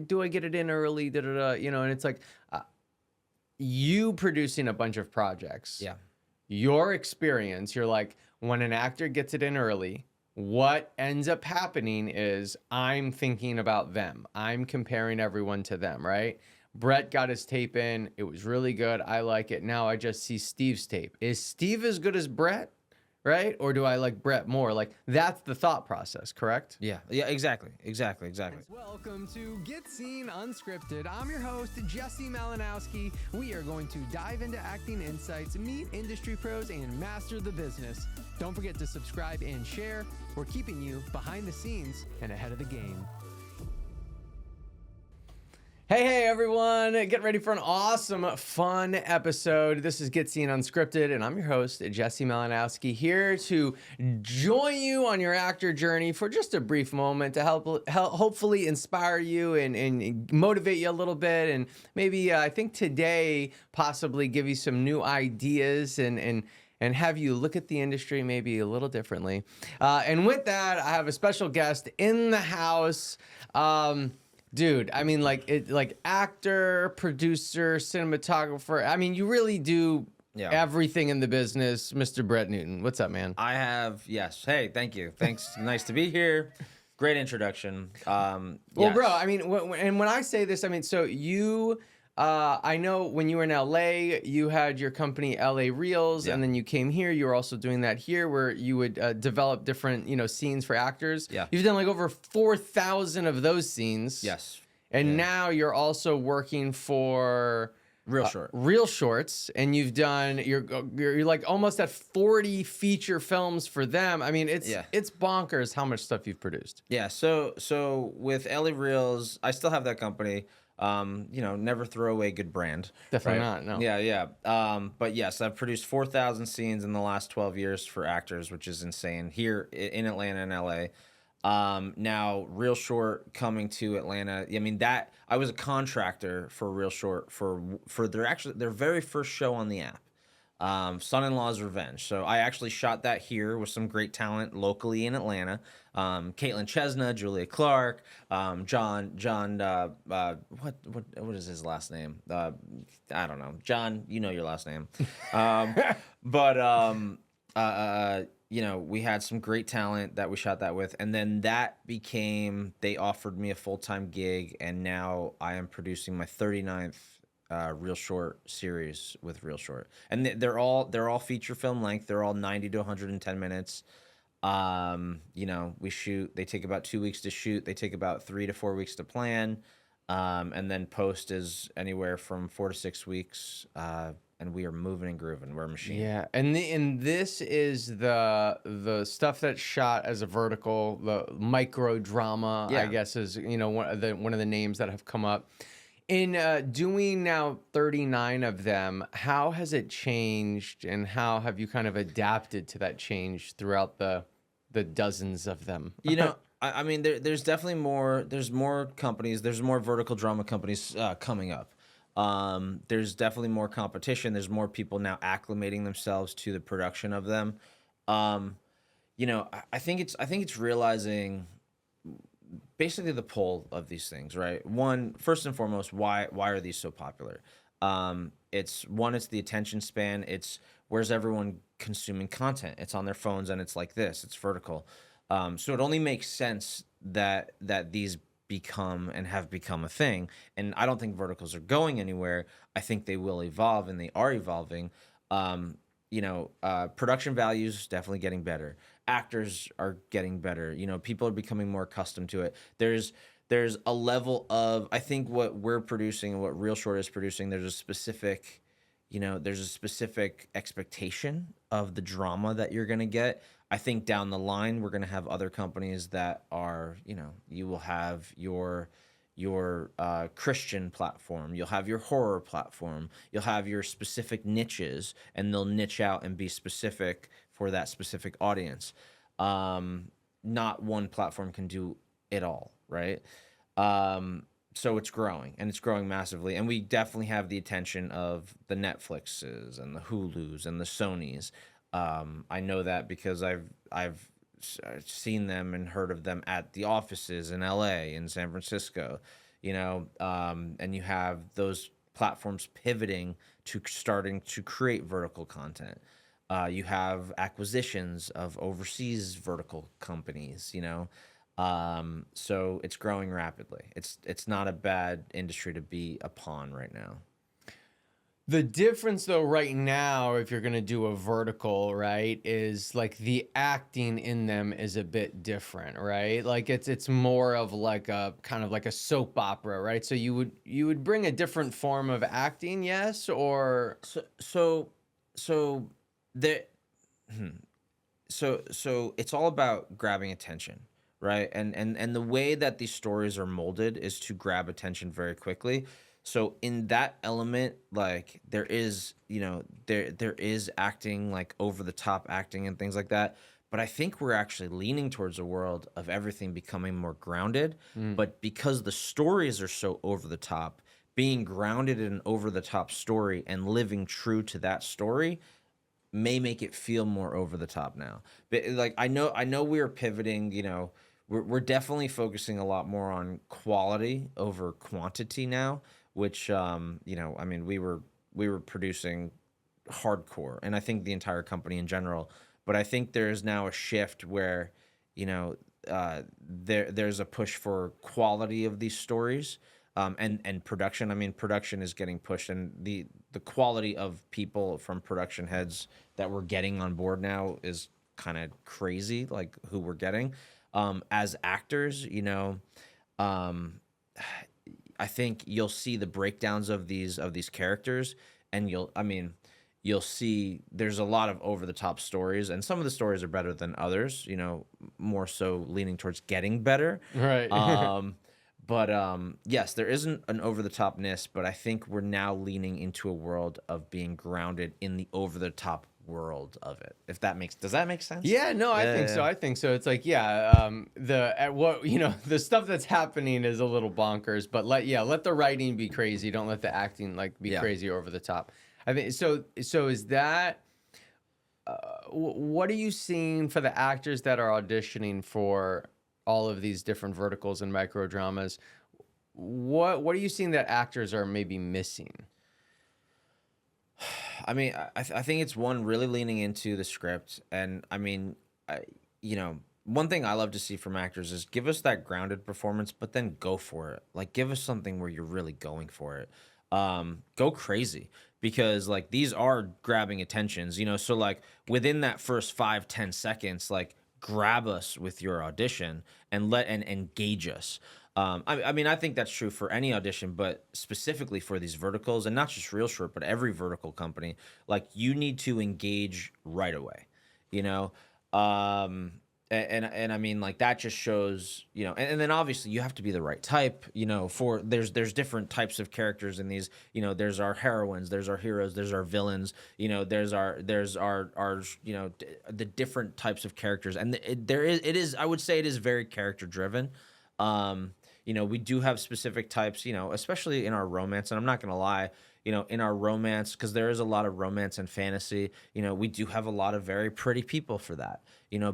do I get it in early? Da, da, da, you know, and it's like you producing a bunch of projects. Yeah. Your experience, you're like, when an actor gets it in early, what ends up happening is I'm thinking about them. I'm comparing everyone to them, right? Bret got his tape in. It was really good. I like it. Now I just see Steve's tape. Is Steve as good as Bret? Right? Or do I like Bret more? Like, that's the thought process, correct? Yeah, exactly. Welcome to Get Scene Unscripted. I'm your host, Jesse Malinowski. We are going to dive into acting insights, meet industry pros, and master the business. Don't forget to subscribe and share. We're keeping you behind the scenes and ahead of the game. Hey, everyone. Get ready for an awesome, fun episode. This is Get Scene Unscripted, and I'm your host, Jesse Malinowski, here to join you on your actor journey for just a brief moment to help hopefully inspire you and motivate you a little bit, and maybe I think today possibly give you some new ideas and have you look at the industry maybe a little differently. And with that, I have a special guest in the house. Dude, I mean, like actor, producer, cinematographer. I mean, you really do everything in the business, Mr. Bret Newton. What's up, man? I have, yes. Hey, thank you. Thanks. Nice to be here. Great introduction. Well, yes. bro, I mean, and when I say this, I mean, so you, I know when you were in LA, you had your company LA Reels, and then you came here. You were also doing that here, where you would develop different, scenes for actors. Yeah, you've done like over 4,000 of those scenes. Yes, and now you're also working for Real Shorts, and you've done you're like almost at 40 feature films for them. I mean, it's bonkers how much stuff you've produced. Yeah. So with LA Reels, I still have that company. Never throw away a good brand. Definitely not, no. Yeah. But yes, I've produced 4,000 scenes in the last 12 years for actors, which is insane, here in Atlanta and LA. Now Real Short coming to Atlanta. I mean, that I was a contractor for Real Short for their very first show on the app. Son-in-Law's Revenge. So I actually shot that here with some great talent locally in Atlanta. Caitlin Chesna, Julia Clark, John. What is his last name? I don't know. John, you know your last name. We had some great talent that we shot that with, and then they offered me a full-time gig, and now I am producing my 39th Real Short series with Real Short, and they're all feature film length. They're all 90 to 110 minutes. We shoot. They take about 2 weeks to shoot. They take about 3 to 4 weeks to plan, and then post is anywhere from 4 to 6 weeks. And we are moving and grooving. We're a machine. Yeah, and this is the stuff that's shot as a vertical, the micro drama. I guess is one of the names that have come up. In doing now 39 of them, how has it changed, and how have you kind of adapted to that change throughout the dozens of them? I mean, there's definitely more. There's more companies. There's more vertical drama companies coming up. There's definitely more competition. There's more people now acclimating themselves to the production of them. I think it's realizing basically the pull of these things, right? First and foremost, why are these so popular? It's the attention span. It's where's everyone consuming content? It's on their phones, and it's like this. It's vertical. So it only makes sense that these have become a thing. And I don't think verticals are going anywhere. I think they will evolve, and they are evolving. Production values definitely getting better. Actors are getting better. People are becoming more accustomed to it. There's a level of, I think, what we're producing and what Real Short is producing, there's a specific expectation of the drama that you're going to get. I think down the line, we're going to have other companies that are, you will have your Christian platform, you'll have your horror platform, you'll have your specific niches, and they'll niche out and be specific for that specific audience. Not one platform can do it all, right? So it's growing, and it's growing massively, and we definitely have the attention of the Netflixes and the Hulus and the Sonys. I know that because I've seen them and heard of them at the offices in LA, in San Francisco. and you have those platforms pivoting to starting to create vertical content. You have acquisitions of overseas vertical companies, so it's growing rapidly. It's not a bad industry to be a pawn right now. The difference though right now, if you're gonna do a vertical, right, is like the acting in them is a bit different, right? Like it's more of like a kind of like a soap opera, right? So you would bring a different form of acting, yes, or So the hmm, so it's all about grabbing attention, right? And the way that these stories are molded is to grab attention very quickly. So in that element, like there is, there is acting, like over the top acting and things like that. But I think we're actually leaning towards a world of everything becoming more grounded. Mm. But because the stories are so over the top, being grounded in an over the top story and living true to that story may make it feel more over the top now. But like I know we're pivoting, we're definitely focusing a lot more on quality over quantity now, which I mean we were producing hardcore, and I think the entire company in general, but I think there's now a shift where, you know, there's a push for quality of these stories, and production. I mean, production is getting pushed, and the quality of people from production heads that we're getting on board now is kind of crazy, like who we're getting. As actors, um, I think you'll see the breakdowns of these characters, and you'll see there's a lot of over the top stories, and some of the stories are better than others, more so leaning towards getting better. right. But yes, there isn't an over the topness, but I think we're now leaning into a world of being grounded in the over the top world of it. If that makes Does that make sense? Yeah, no, I think so. Yeah. I think so. It's like, yeah, the at what the stuff that's happening is a little bonkers, but let the writing be crazy. Don't let the acting like be Yeah. crazy over the top. I think so. So is that what are you seeing for the actors that are auditioning for all of these different verticals and micro dramas? What are you seeing that actors are maybe missing? I mean, I think it's one really leaning into the script, and I mean, one thing I love to see from actors is give us that grounded performance, but then go for it. Like, give us something where you're really going for it. Go crazy, because like these are grabbing attentions, so like within that first 5-10 seconds, like grab us with your audition and engage us. I mean, I think that's true for any audition, but specifically for these verticals, and not just Real Short, but every vertical company. Like, you need to engage right away, you know. And I mean, like, that just shows, and then obviously you have to be the right type, for there's different types of characters in these, there's our heroines, there's our heroes, there's our villains, there's our the different types of characters, and I would say it is very character driven. We do have specific types, especially in our romance. And I'm not going to lie, in our romance, because there is a lot of romance and fantasy, we do have a lot of very pretty people for that,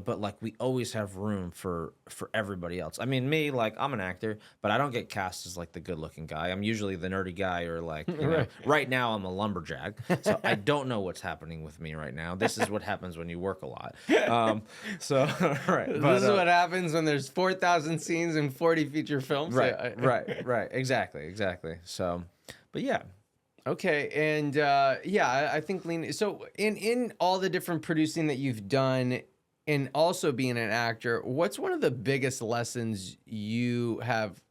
but like we always have room for everybody else. I mean, me, like I'm an actor, but I don't get cast as like the good looking guy. I'm usually the nerdy guy, or like, Right. right now I'm a lumberjack. So I don't know what's happening with me right now. This is what happens when you work a lot. So, right. This is what happens when there's 4,000 scenes and 40 feature films. Right, right. Exactly. So, but yeah. Okay, and I think lean. So in all the different producing that you've done, and also being an actor, what's one of the biggest lessons you have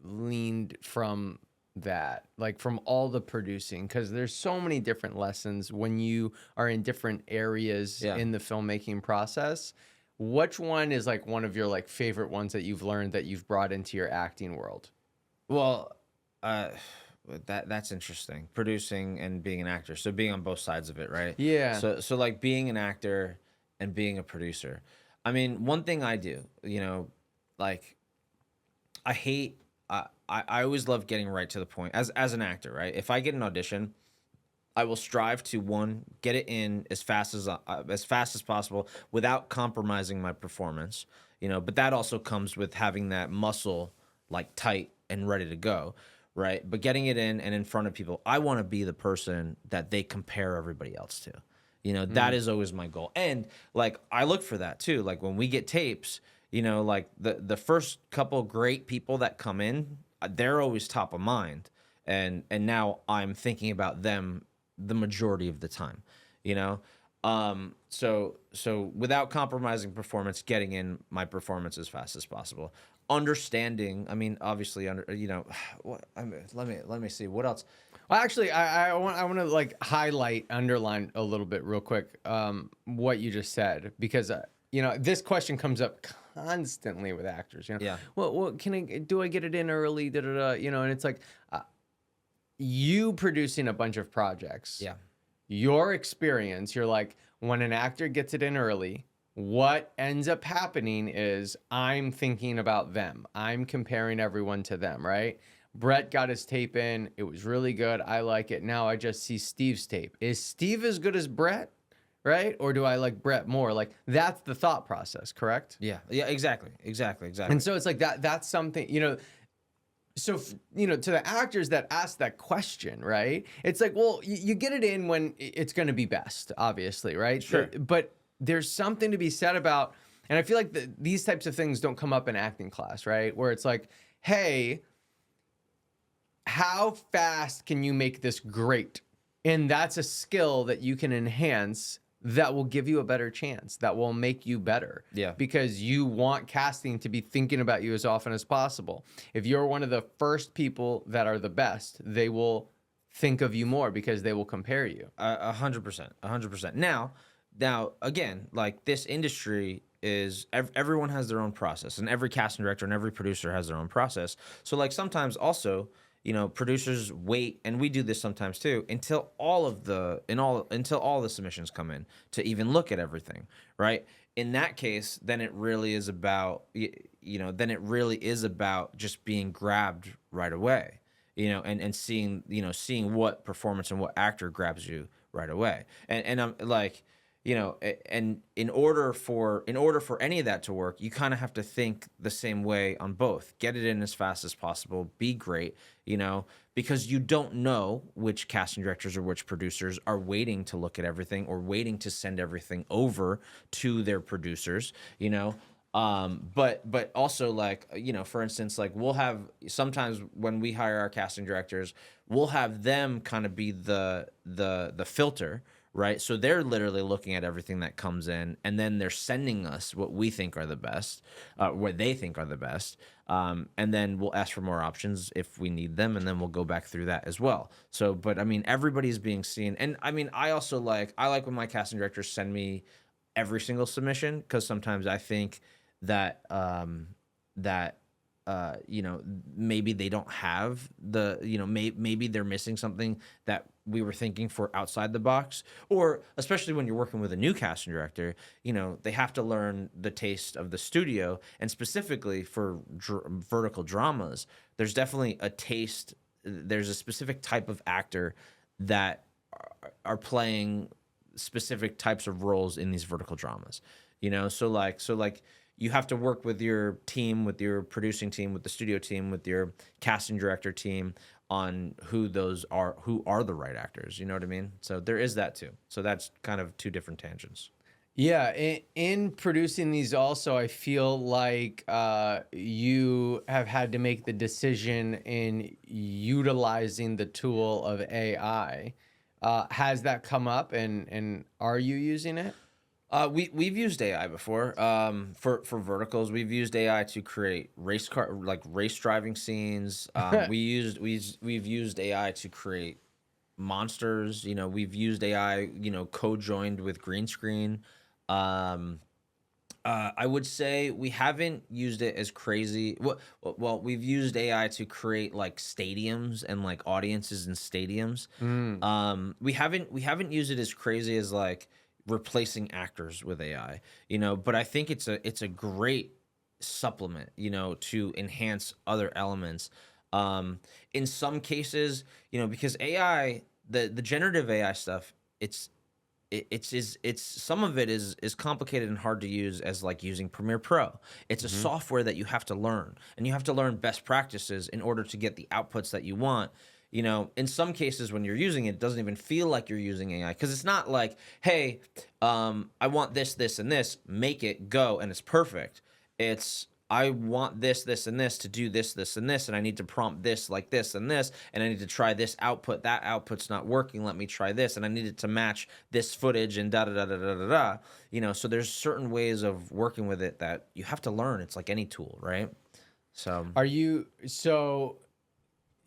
leaned from that, like from all the producing? Because there's so many different lessons when you are in different areas Yeah. in the filmmaking process. Which one is like one of your like favorite ones that you've learned that you've brought into your acting world? Well, that's interesting. Producing and being an actor. So being on both sides of it, right? Yeah. So like being an actor and being a producer. I mean, one thing I do, like I hate I always love getting right to the point as an actor, right? If I get an audition, I will strive to, one, get it in as fast as possible without compromising my performance. But that also comes with having that muscle like tight and ready to go, right? But getting it in and in front of people, I want to be the person that they compare everybody else to. That is always my goal. And like I look for that too. Like when we get tapes, like the first couple great people that come in, they're always top of mind. And now I'm thinking about them the majority of the time, you know? So without compromising performance, getting in my performance as fast as possible. Understanding, I mean, obviously, what, let me see what else. Well, actually, I want to like underline a little bit real quick what you just said, because this question comes up constantly with actors. Yeah. Well, do I get it in early? Da, da, da, and it's like you producing a bunch of projects. Yeah. Your experience, you're like, when an actor gets it in early, what ends up happening is I'm thinking about them. I'm comparing everyone to them, right? Bret got his tape in. It was really good. I like it. Now I just see Steve's tape. Is Steve as good as Bret, right? Or do I like Bret more? Like, that's the thought process, correct? Yeah, exactly. And so it's like that's something, so, to the actors that ask that question, right? It's like, well, you get it in when it's going to be best, obviously, right? Sure. But there's something to be said about, and I feel like these types of things don't come up in acting class, right? Where it's like, hey, how fast can you make this great? And that's a skill that you can enhance that will give you a better chance, that will make you better. Yeah. Because you want casting to be thinking about you as often as possible. If you're one of the first people that are the best, they will think of you more because they will compare you. 100%. Now, again, like this industry is everyone has their own process, and every casting director and every producer has their own process. So like sometimes also, producers wait, and we do this sometimes too, until all the submissions come in to even look at everything, right? In that case, then it really is about just being grabbed right away, and seeing what performance and what actor grabs you right away. And I'm like, and in order for any of that to work, you kind of have to think the same way on both. Get it in as fast as possible, be great, because you don't know which casting directors or which producers are waiting to look at everything or waiting to send everything over to their producers, but also, like, for instance, like we'll have sometimes when we hire our casting directors, we'll have them kind of be the filter, right? So they're literally looking at everything that comes in, and then they're sending us what we think are the best, what they think are the best. And then we'll ask for more options if we need them, and then we'll go back through that as well. So, but I mean, everybody's being seen. And I mean, I like when my casting directors send me every single submission, because sometimes I think that, maybe they don't have maybe they're missing something that we were thinking for outside the box, or especially when you're working with a new casting director, they have to learn the taste of the studio. And specifically for vertical dramas, there's definitely a taste. There's a specific type of actor that are playing specific types of roles in these vertical dramas, so like you have to work with your team, with your producing team, with the studio team, with your casting director team on who are the right actors. You know what I mean? So there is that too. So that's kind of two different tangents. Yeah, in producing these also, I feel like you have had to make the decision in utilizing the tool of AI. Has that come up, and are you using it? We've used AI before. For verticals, we've used AI to create race driving scenes. We've used AI to create monsters. We've used AI, co-joined with green screen. I would say we haven't used it as crazy. Well, we've used AI to create like stadiums and like audiences in stadiums. We haven't used it as crazy as like replacing actors with AI, but I think it's a great supplement, to enhance other elements. In some cases, because AI, the generative AI stuff, it's it's some of it is complicated and hard to use, as like using Premiere Pro. It's a software that you have to learn, and you have to learn best practices in order to get the outputs that you want. You know, in some cases when you're using it, it doesn't even feel like you're using AI, because it's not like, hey, I want this, this, and this, make it, go, and it's perfect. It's, I want this, this, and this to do this, this, and this, and I need to prompt this like this and this, and I need to try this output. That output's not working. Let me try this, and I need it to match this footage and da da da da da da da. You know, so there's certain ways of working with it that you have to learn. It's like any tool, right? So Are you so?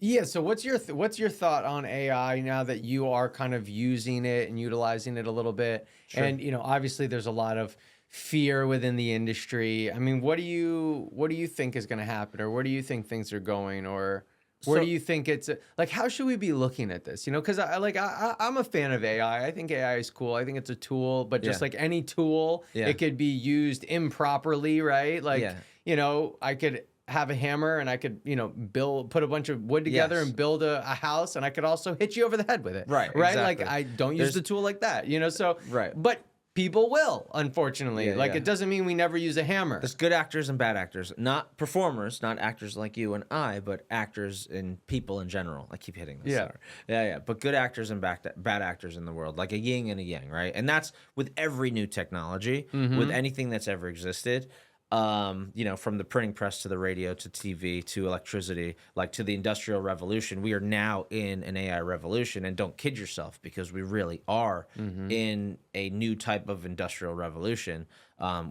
Yeah. So what's your thought on AI now that you are kind of using it and utilizing it a little bit? Sure. And obviously there's a lot of fear within the industry. I mean, what do you think is going to happen, or where do you think things are going, or where do you think it's like? How should we be looking at this? Because I'm a fan of AI. I think AI is cool. I think it's a tool, but just like any tool, it could be used improperly, right? Like I could have a hammer and I could, put a bunch of wood together and build a house, and I could also hit you over the head with it. Right. Right. Exactly. Like I don't use the tool like that, so, Right. But people will, unfortunately. It doesn't mean we never use a hammer. There's good actors and bad actors, not performers, not actors like you and I, but actors and people in general. I keep hitting this. Yeah. Sorry. Yeah. But good actors and bad actors in the world, like a yin and a yang, right? And that's with every new technology, with anything that's ever existed. From the printing press to the radio to TV to electricity, like to the Industrial Revolution, we are now in an AI revolution. And don't kid yourself, because we really are in a new type of industrial revolution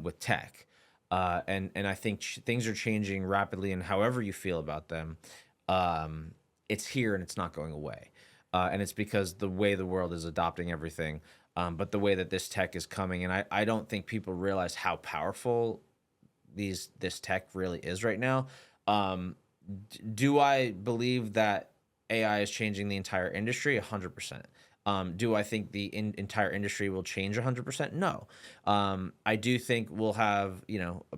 with tech. And I think things are changing rapidly, and however you feel about them, it's here and it's not going away. And it's because the way the world is adopting everything, but the way that this tech is coming. And I don't think people realize how powerful this tech really is right now. Do I believe that AI is changing the entire industry? 100%. Do I think the entire industry will change 100%? No. I do think we'll have,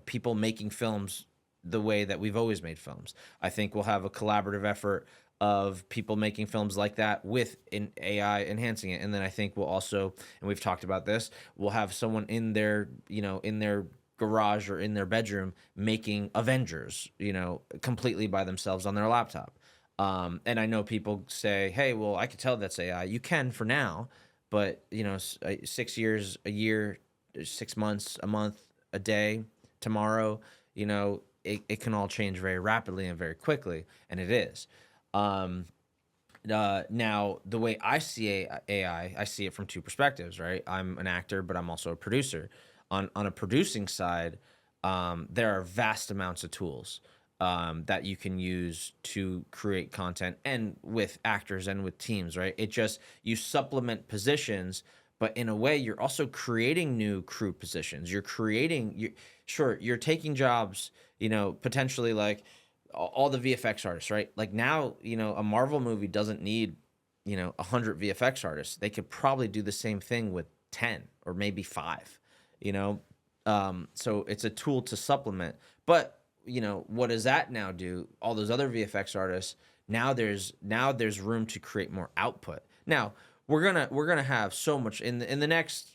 people making films the way that we've always made films. I think we'll have a collaborative effort of people making films like that with an AI enhancing it. And then I think we'll also, and we've talked about this, we'll have someone in their garage or in their bedroom making Avengers, completely by themselves on their laptop. And I know people say, hey, well, I could tell that's AI. You can for now, but 6 years, a year, 6 months, a month, a day, tomorrow, it can all change very rapidly and very quickly. And it is. Now, the way I see AI, I see it from two perspectives, right? I'm an actor, but I'm also a producer. On a producing side, there are vast amounts of tools that you can use to create content, and with actors and with teams, right? You supplement positions, but in a way, you're also creating new crew positions. You're taking jobs, potentially like all the VFX artists, right? Like now, a Marvel movie doesn't need, 100 VFX artists. They could probably do the same thing with 10 or maybe 5. So it's a tool to supplement. But what does that now do? All those other VFX artists, now there's room to create more output. Now we're gonna have so much in the next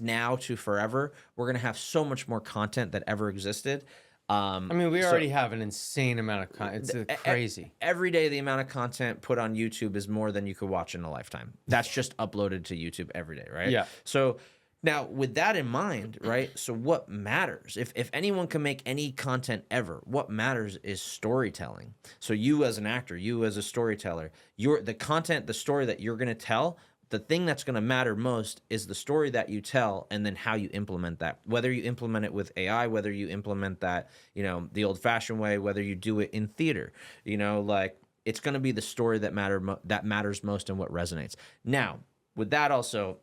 now to forever. We're gonna have so much more content that ever existed. We already have an insane amount of content. It's crazy. Every day, the amount of content put on YouTube is more than you could watch in a lifetime. That's just uploaded to YouTube every day, right? Yeah. So now, with that in mind, right? So what matters? If anyone can make any content ever, what matters is storytelling. So you as an actor, you as a storyteller, the story that you're going to tell, the thing that's going to matter most is the story that you tell, and then how you implement that. Whether you implement it with AI, whether you implement that, the old-fashioned way, whether you do it in theater, it's going to be the story that matters most and what resonates. Now, with that also,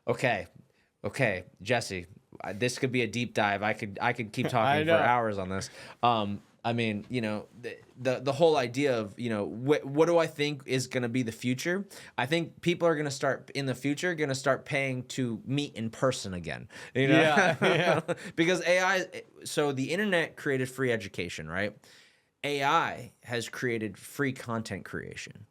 Okay, Jesse, this could be a deep dive. I could keep talking for hours on this. The whole idea of, what do I think is going to be the future? I think people are going to start in the future paying to meet in person again. Yeah. Because AI. So the internet created free education, right? AI has created free content creation.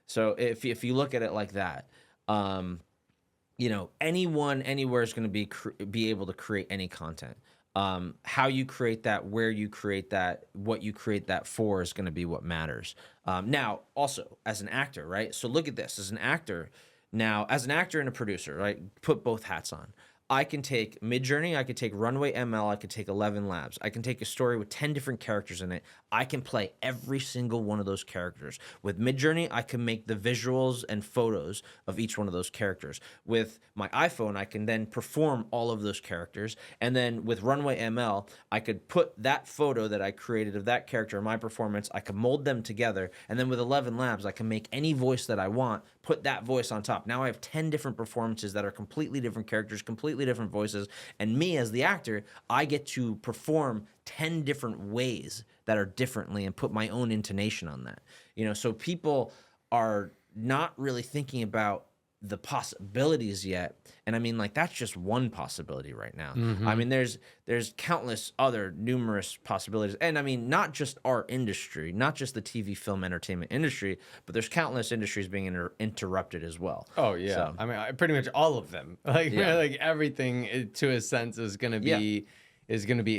So if you look at it like that. You know, anyone anywhere is going to be able to create any content. How you create that, where you create that, what you create that for is going to be what matters. Now, also as an actor, right? So look at this as an actor. Now, as an actor and a producer, right? Put both hats on. I can take Midjourney, I could take Runway ML, I could take 11 Labs. I can take a story with 10 different characters in it. I can play every single one of those characters. With Midjourney, I can make the visuals and photos of each one of those characters. With my iPhone, I can then perform all of those characters. And then with Runway ML, I could put that photo that I created of that character in my performance, I can mold them together. And then with 11 Labs, I can make any voice that I want, put that voice on top. Now I have 10 different performances that are completely different characters, completely different voices. And me as the actor, I get to perform 10 different ways that are differently and put my own intonation on that. You know, so people are not really thinking about the possibilities yet. And I mean, like, that's just one possibility right now. I mean, there's countless other numerous possibilities. And I mean, not just our industry, not just the TV, film, entertainment industry, but there's countless industries being interrupted as well. Oh yeah. So, I mean, pretty much all of them. Like, Yeah. like everything to a sense is going to be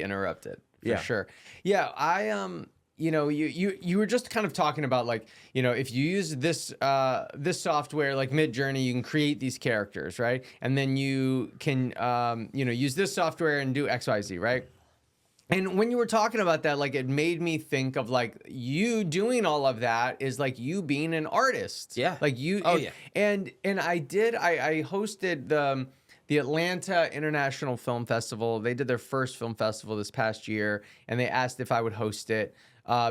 interrupted for Yeah. sure. Yeah, you know, you were just kind of talking about, like, you know, if you use this this software like Midjourney, you can create these characters, right? And then you can you know, use this software and do XYZ, right? And when you were talking about that, like, it made me think of, like, you doing all of that is like you being an artist. Yeah. Like you. Oh, and, yeah. And I hosted the Atlanta International Film Festival. They did their first film festival this past year, and they asked if I would host it.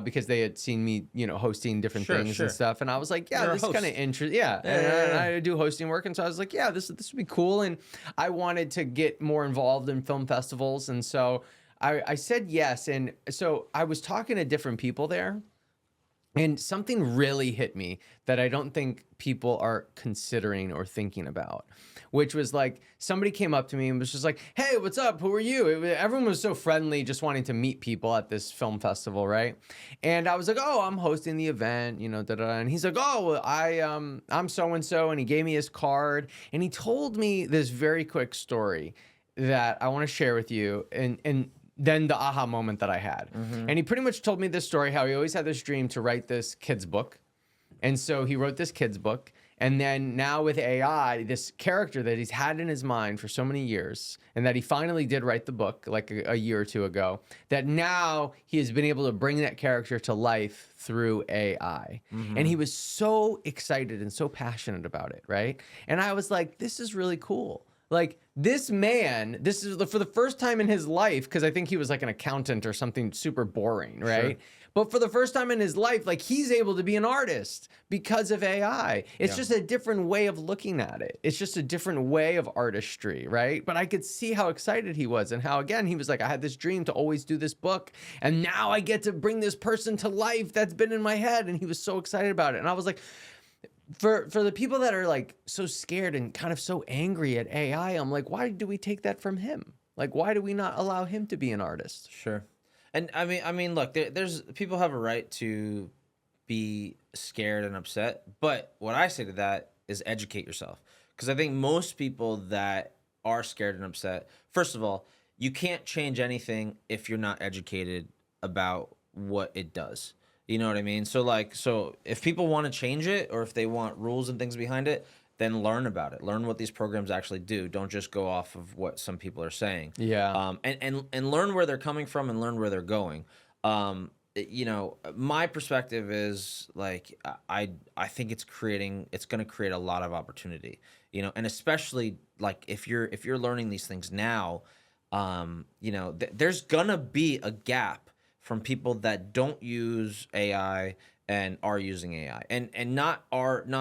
Because they had seen me, you know, hosting different things sure. and stuff, and I was like, yeah, You're a this is kind of host. interesting. Yeah, and I do hosting work, and so I was like, yeah, this would be cool, and I wanted to get more involved in film festivals, and so I said yes, and so I was talking to different people there. And something really hit me that I don't think people are considering or thinking about, which was like, somebody came up to me and was just like, hey, what's up? Who are you? Everyone was so friendly, just wanting to meet people at this film festival, right? And I was like, oh, I'm hosting the event, you know, da-da. And he's like, oh, well, I'm so-and-so. And he gave me his card. And he told me this very quick story that I want to share with you. And then the aha moment that I had. And he pretty much told me this story, how he always had this dream to write this kid's book. And so he wrote this kid's book. And then now with AI, this character that he's had in his mind for so many years, and that he finally did write the book like a year or two ago, that now he has been able to bring that character to life through AI. And he was so excited and so passionate about it, right? And I was like, this is really cool. Like, this man, this is for the first time in his life, because I think he was like an accountant or something super boring, right? Sure. But for the first time in his life, like, he's able to be an artist because of AI. It's just a different way of looking at it. It's just a different way of artistry, right? But I could see how excited he was, and how, again, he was like, I had this dream to always do this book, and now I get to bring this person to life that's been in my head. And he was so excited about it. And I was like, for the people that are like so scared and kind of so angry at AI, I'm like, why do we take that from him? Like, why do we not allow him to be an artist? Sure. And I mean, look, there's people have a right to be scared and upset, but what I say to that is educate yourself, because I think most people that are scared and upset, first of all, you can't change anything if you're not educated about what it does. You know what I mean? So if people want to change it, or if they want rules and things behind it, then learn about it. Learn what these programs actually do. Don't just go off of what some people are saying. Yeah. And learn where they're coming from and learn where they're going. You know, my perspective is like, I think it's going to create a lot of opportunity. You know, and especially like if you're learning these things now, you know, there's gonna be a gap from people that don't use AI and are using AI, and not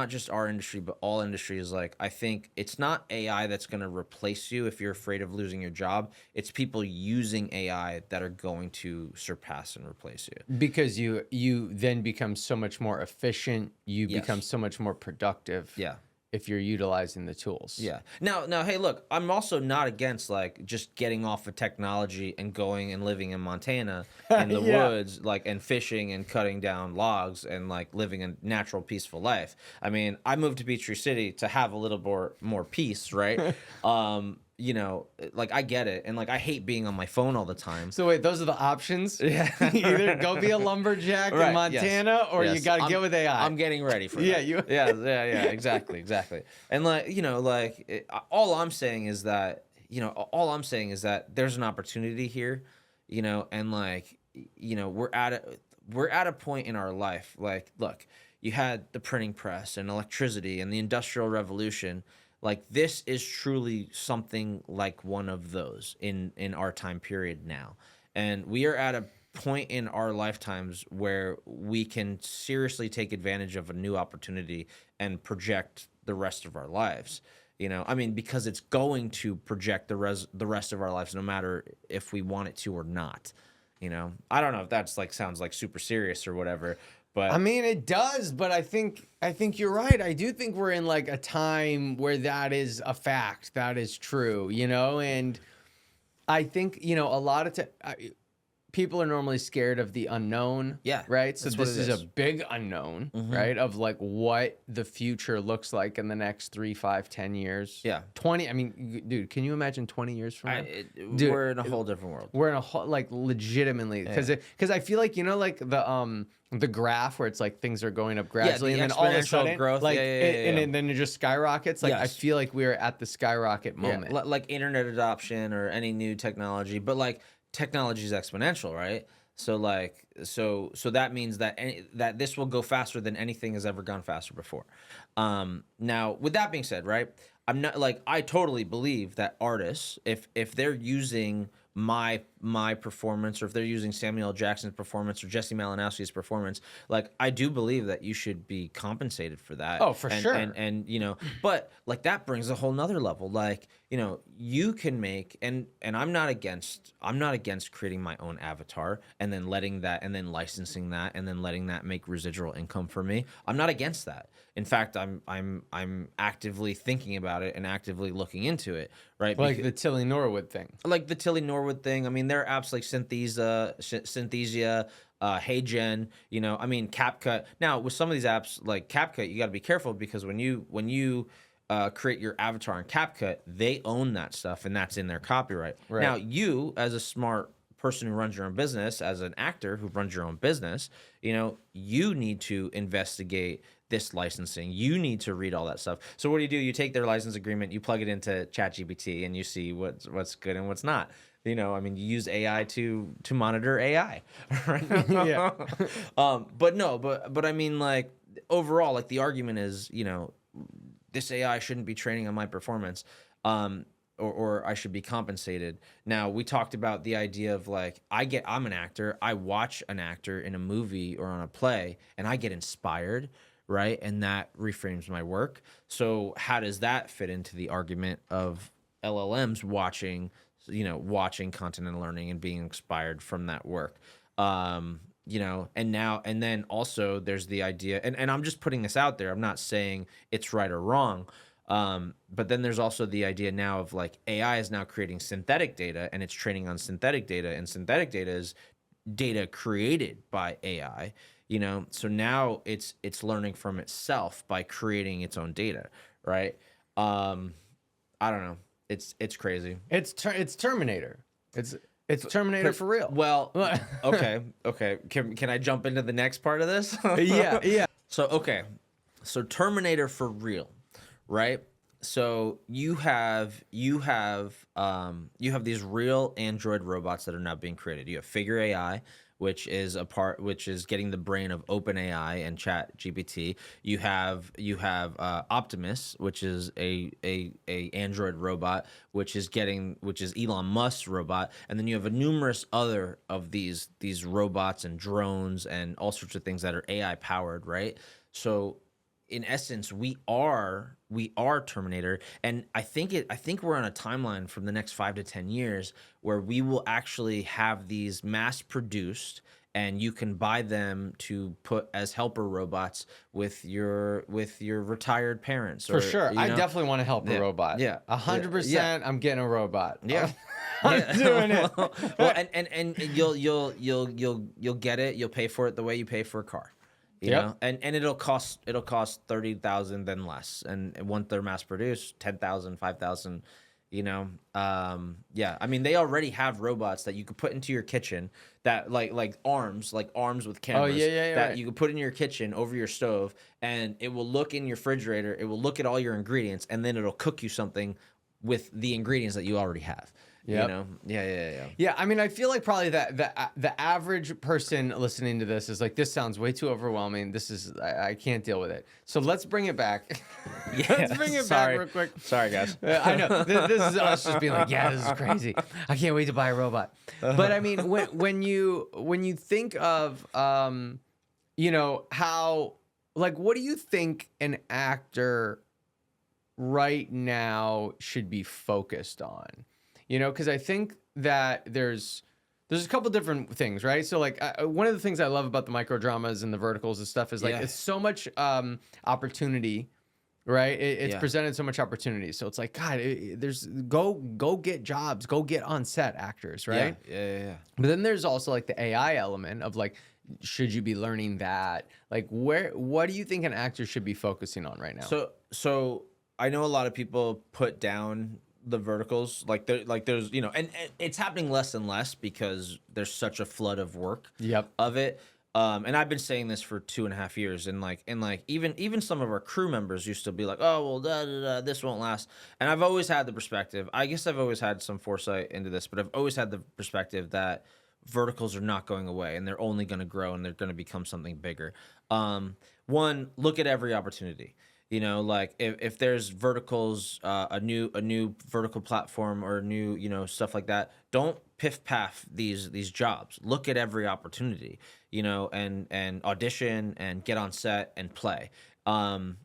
just our industry, but all industries. Like, I think it's not AI that's going to replace you if you're afraid of losing your job. It's people using AI that are going to surpass and replace you. Because you then become so much more efficient. You Yes. become so much more productive. Yeah. if you're utilizing the tools. Yeah. Now, hey, look, I'm also not against like just getting off of technology and going and living in Montana in the Yeah. woods, like, and fishing and cutting down logs and like living a natural, peaceful life. I mean, I moved to Peachtree City to have a little more peace, right? You know, like I get it, and like I hate being on my phone all the time. So wait, those are the options? Yeah. Either go be a lumberjack in Right, Montana, or you yes. got to get with AI. I'm getting ready for Yeah, that. you- yeah, exactly. And like, you know, like all I'm saying is that, you know, all I'm saying is that there's an opportunity here, you know, and like, you know, we're at a point in our life. Like, look, you had the printing press and electricity and the Industrial Revolution. Like, this is truly something like one of those in our time period now. And we are at a point in our lifetimes where we can seriously take advantage of a new opportunity and project the rest of our lives. You know, I mean, because it's going to project the rest of our lives, no matter if we want it to or not. You know, I don't know if that's like sounds like super serious or whatever, but I mean, it does, but I think you're right. I do think we're in like a time where that is a fact, that is true, you know, and I think, you know, a lot of people are normally scared of the unknown. Yeah, Right. So that's what this it is is. a big unknown, right? Of like what the future looks like in the next 3, 5, 10 years. Yeah. 20. I mean, dude, can you imagine 20 years from now? Dude, we're in a whole different world. We're in a whole, like, legitimately, because I feel like, you know, like the graph where it's like things are going up gradually, the and then all of a exponential sudden, growth. like, Yeah. and then it just skyrockets. Like, I Yes. feel like we're at the skyrocket moment. Yeah, like internet adoption or any new technology, but like technology is exponential, right? So like so that means that that this will go faster than anything has ever gone faster before. Now, with that being said, right? I'm not like I totally believe that artists, if they're using my performance, or if they're using Samuel L. Jackson's performance or Jesse Malinowski's performance, like I do believe that you should be compensated for that. Oh, for sure. And you know, but like that brings a whole nother level. Like, you know, you can make and I'm not against creating my own avatar and then letting that and then licensing that and then letting that make residual income for me. I'm not against that. In fact, I'm actively thinking about it and actively looking into it, right? Like the Tilly Norwood thing. Like the Tilly Norwood thing. I mean, there are apps like Synthesia, HeyGen, you know, I mean, CapCut. Now, with some of these apps like CapCut, you got to be careful because when you create your avatar in CapCut, they own that stuff and that's in their copyright. Right. Now, you as a smart person who runs your own business, as an actor who runs your own business, you know, you need to investigate this licensing. You need to read all that stuff. So what do? You take their license agreement, you plug it into ChatGPT, and you see what's good and what's not. You know, I mean, you use AI to monitor AI, right? Yeah. But I mean, like overall, like the argument is, you know, this AI shouldn't be training on my performance, or I should be compensated. Now, we talked about the idea of like I'm an actor, I watch an actor in a movie or on a play, and I get inspired, right? And that reframes my work. So how does that fit into the argument of LLMs watching content and learning and being inspired from that work? You know, and then also there's the idea, and I'm just putting this out there. I'm not saying it's right or wrong. But then there's also the idea now of like AI is now creating synthetic data and it's training on synthetic data, and synthetic data is data created by AI, you know? So now it's learning from itself by creating its own data, right? I don't know. It's crazy. It's Terminator. It's Terminator for real. Well, okay. Can I jump into the next part of this? Yeah. So Terminator for real, right? So you have these real Android robots that are now being created. You have Figure AI, which is getting the brain of OpenAI and ChatGPT. You have Optimus, which is a Android robot, which is Elon Musk's robot, and then you have a numerous other of these robots and drones and all sorts of things that are AI powered, right? So in essence, we are Terminator, and I think we're on a timeline from the next 5 to 10 years where we will actually have these mass produced and you can buy them to put as helper robots with your retired parents. For Or, sure. you I know, definitely want to help a yeah, robot. yeah, yeah, 100%. I'm getting a robot. yeah. I'm Yeah. doing it. Well, and you'll get it. You'll pay for it the way you pay for a car, you Yep. know. And it'll cost 30,000 then less. And once they're mass produced, 10,000, 5,000. You know, yeah. I mean, they already have robots that you could put into your kitchen that like arms with cameras yeah, that right. you could put in your kitchen over your stove, and it will look in your refrigerator. It will look at all your ingredients, and then it'll cook you something with the ingredients that you already have. You Yep. know? Yeah. Yeah, I mean, I feel like probably that the average person listening to this is like, this sounds way too overwhelming. This is I can't deal with it. So let's bring it back. Let's bring it back real quick. Sorry, guys. I know this is us just being like, yeah, this is crazy. I can't wait to buy a robot. But I mean, when you think of you know, how, like, what do you think an actor right now should be focused on? You know, because I think that there's a couple different things, right? So like one of the things I love about the micro dramas and the verticals and stuff is like Yeah. it's so much opportunity, right? It's Yeah. presented so much opportunity. So it's like, God, there's go get jobs, go get on set actors, right? Yeah. But then there's also like the AI element of like, should you be learning that? Like, what do you think an actor should be focusing on right now? So I know a lot of people put down the verticals, there's, you know, and it's happening less and less because there's such a flood of work Yep. of it. And I've been saying this for 2.5 years, and even some of our crew members used to be like, oh, well, this won't last. And I've always had the perspective, I guess I've always had some foresight into this, but I've always had the perspective that verticals are not going away, and they're only going to grow, and they're going to become something bigger. One, look at every opportunity. You know, like if there's verticals, a new vertical platform or new, you know, stuff like that, don't piff paff these jobs. Look at every opportunity, you know, and audition and get on set and play. And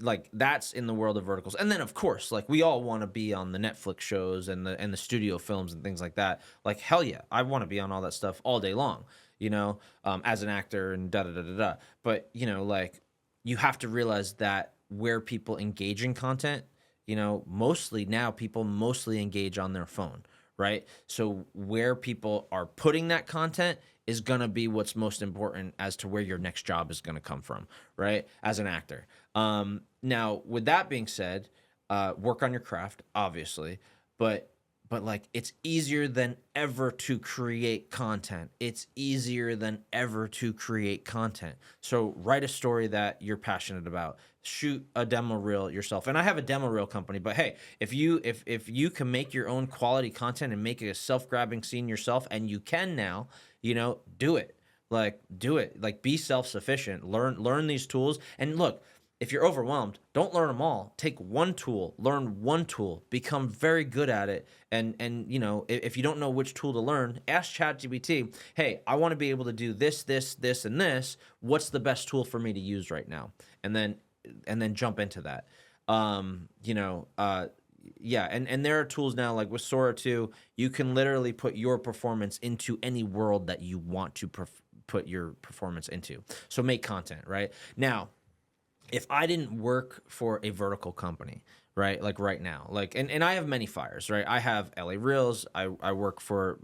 like that's in the world of verticals. And then of course, like we all want to be on the Netflix shows and the studio films and things like that. Like hell yeah, I want to be on all that stuff all day long, you know, as an actor and da da da da da. But you know, like you have to realize that where people engage in content, you know, mostly now people mostly engage on their phone, right? So where people are putting that content is going to be what's most important as to where your next job is going to come from, right? As an actor. Now, with that being said, work on your craft, obviously, but like it's easier than ever to create content. It's easier than ever to create content. So write a story that you're passionate about. Shoot a demo reel yourself. And I have a demo reel company, but hey, if you can make your own quality content and make a self-grabbing scene yourself, and you can now, you know, do it. Like do it. Like be self-sufficient. Learn these tools. And look, if you're overwhelmed, don't learn them all. Take one tool, learn one tool, become very good at it. And you know, if you don't know which tool to learn, ask ChatGPT, hey, I want to be able to do this, and this. What's the best tool for me to use right now? And then jump into that. You know, yeah, and there are tools now like with Sora 2, you can literally put your performance into any world that you want to put your performance into. So make content, right? Now, if I didn't work for a vertical company, right, like right now, like, and I have many fires, right? I have LA Reels. I work for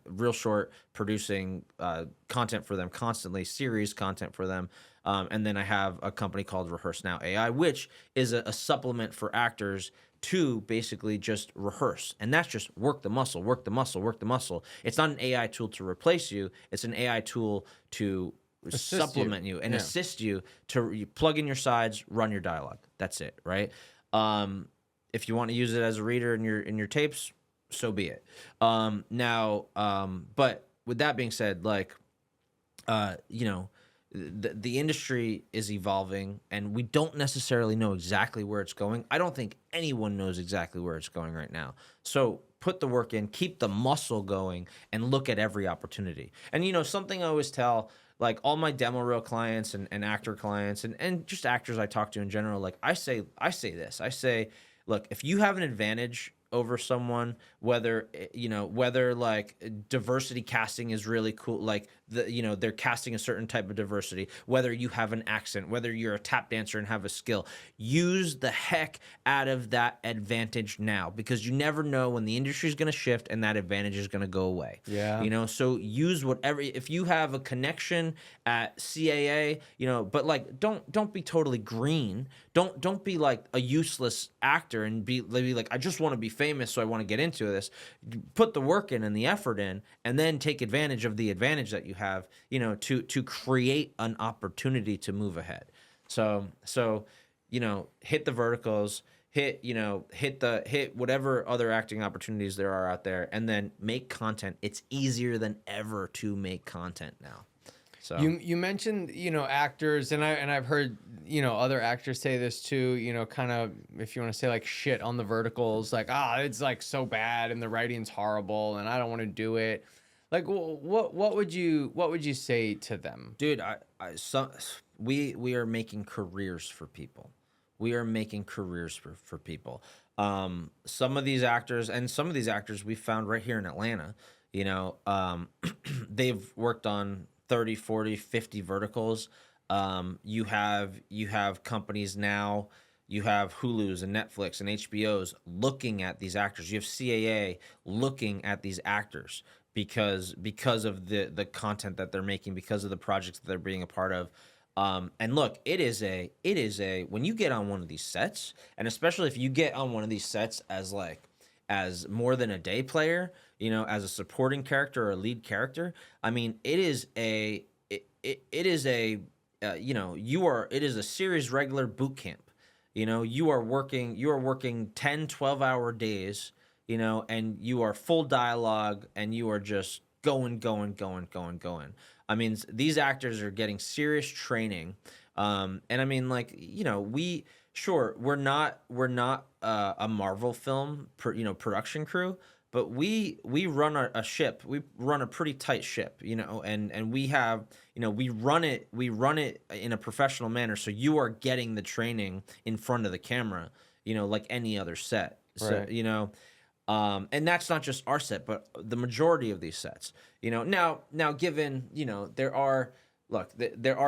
Real Short, producing content for them constantly, series content for them. And then I have a company called Rehearse Now AI, which is a supplement for actors to basically just rehearse. And that's just work the muscle, work the muscle, work the muscle. It's not an AI tool to replace you. It's an AI tool to supplement you and assist you to you plug in your sides, run your dialogue. That's it, right? If you want to use it as a reader in your tapes, so be it. Now, but with that being said, like, you know, the industry is evolving, and we don't necessarily know exactly where it's going. I don't think anyone knows exactly where it's going right now. So put the work in, keep the muscle going, and look at every opportunity. And, you know, something I always tell, like all my demo reel clients and actor clients and just actors I talk to in general, like I say this, I say, look, if you have an advantage over someone, whether like diversity casting is really cool, like they're casting a certain type of diversity, whether you have an accent, whether you're a tap dancer and have a skill. Use the heck out of that advantage now, because you never know when the industry is going to shift and that advantage is going to go away. Yeah. So use whatever. If you have a connection at CAA, but like don't be totally green. Don't be like a useless actor and be like, I just want to be famous, so I want to get into this. Put the work in and the effort in, and then take advantage of the advantage that you have, to create an opportunity to move ahead. So hit the verticals, hit whatever other acting opportunities there are out there, and then make content. It's easier than ever to make content now. So You mentioned, actors, and I've heard, other actors say this too, kind of, if you want to say like shit on the verticals, like, it's like so bad and the writing's horrible and I don't want to do it. Like, what would you say to them? dude, we are making careers for people. We are making careers for people. Some of these actors we found right here in Atlanta, they've worked on 30, 40, 50 verticals. You have companies now, you have Hulu's and Netflix and HBO's looking at these actors. You have CAA looking at these actors because of the content that they're making, because of the projects that they're being a part of. And look, it is a when you get on one of these sets, and especially if you get on one of these sets as more than a day player, as a supporting character or a lead character, I mean, it is a series regular boot camp. You are working 10, 12-hour days, and you are full dialogue and you are just going. I mean, these actors are getting serious training. And I mean, like, we're not a Marvel film production crew, but we run a ship. We run a pretty tight ship, and we have, we run it in a professional manner. So you are getting the training in front of the camera, like any other set. Right. So, and that's not just our set, but the majority of these sets, now given, there are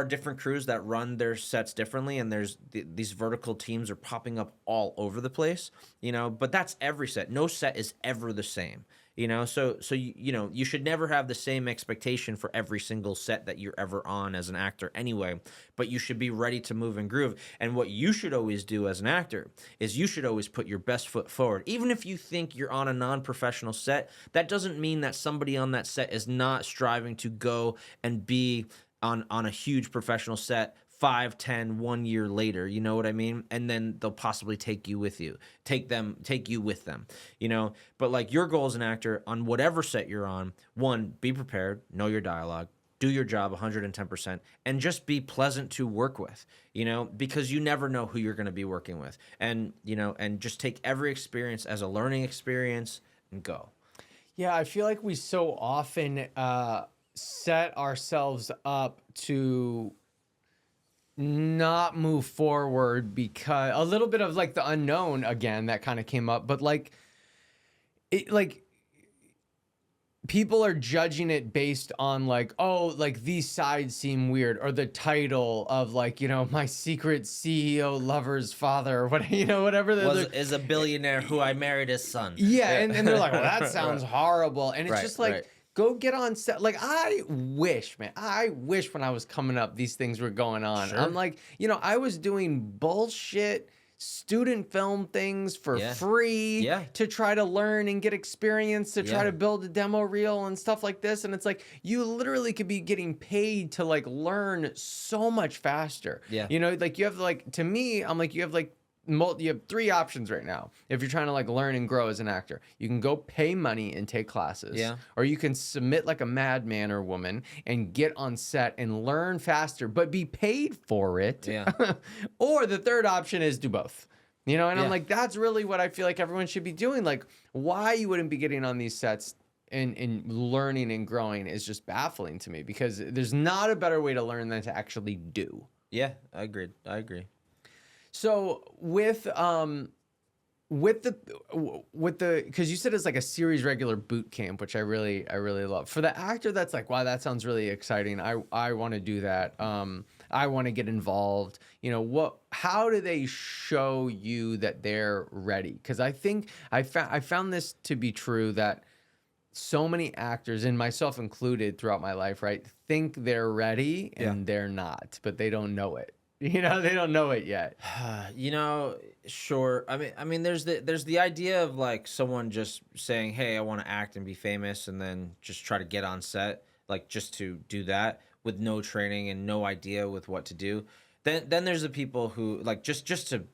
different crews that run their sets differently, and these vertical teams are popping up all over the place, but that's every set. No set is ever the same, so you should never have the same expectation for every single set that you're ever on as an actor anyway, but you should be ready to move and groove. And what you should always do as an actor is you should always put your best foot forward. Even if you think you're on a non-professional set, that doesn't mean that somebody on that set is not striving to go and be on a huge professional set 5, 10, 1 year later, you know what I mean? And then they'll possibly take you with them. But like, your goal as an actor on whatever set you're on, one, be prepared, know your dialogue, do your job 110%, and just be pleasant to work with, because you never know who you're going to be working with. And, and just take every experience as a learning experience and go. Yeah, I feel like we so often set ourselves up to not move forward because a little bit of like the unknown again that kind of came up, but like people are judging it based on like, oh, like these sides seem weird, or the title of like, my secret CEO lover's father, or what, whatever is a billionaire who I married his son. Yeah, and they're like, well, that sounds horrible, and it's just like. Right. Go get on set. Like, I wish when I was coming up, these things were going on. Sure. I'm like, I was doing bullshit student film things for free to try to learn and get experience, to try to build a demo reel and stuff like this. And it's like, you literally could be getting paid to like learn so much faster. Yeah. Like you have like, to me, I'm like, you have 3 options right now. If you're trying to like learn and grow as an actor, you can go pay money and take classes, or you can submit like a madman or woman and get on set and learn faster, but be paid for it. Yeah. Or the third option is do both. And I'm like, that's really what I feel like everyone should be doing. Like, why you wouldn't be getting on these sets and learning and growing is just baffling to me, because there's not a better way to learn than to actually do. Yeah, I agree. So with with the because you said it's like a series regular boot camp, which I really love. For the actor that's like, wow, that sounds really exciting. I want to do that. I want to get involved. How do they show you that they're ready? Because I think I found this to be true, that so many actors, and myself included throughout my life, right, think they're ready Yeah. and they're not, but they don't know it. They don't know it yet. You know, sure. I mean, there's the idea of like someone just saying, "Hey, I want to act and be famous," and then just try to get on set, like just to do that with no training and no idea with what to do. Then there's the people who like just to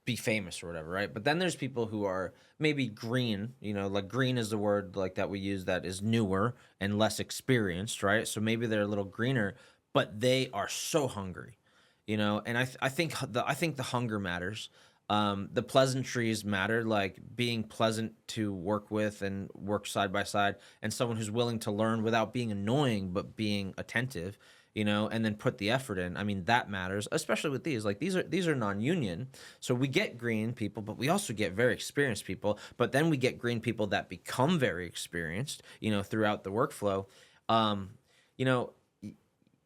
be famous or whatever, right? But then there's people who are maybe green, like green is the word like that we use that is newer and less experienced, right? So maybe they're a little greener, but they are so hungry, and I think the hunger matters. The pleasantries matter, like being pleasant to work with and work side by side, and someone who's willing to learn without being annoying but being attentive, and then put the effort in. I mean, that matters, especially with these. Like these are non-union, so we get green people, but we also get very experienced people. But then we get green people that become very experienced, throughout the workflow. You know,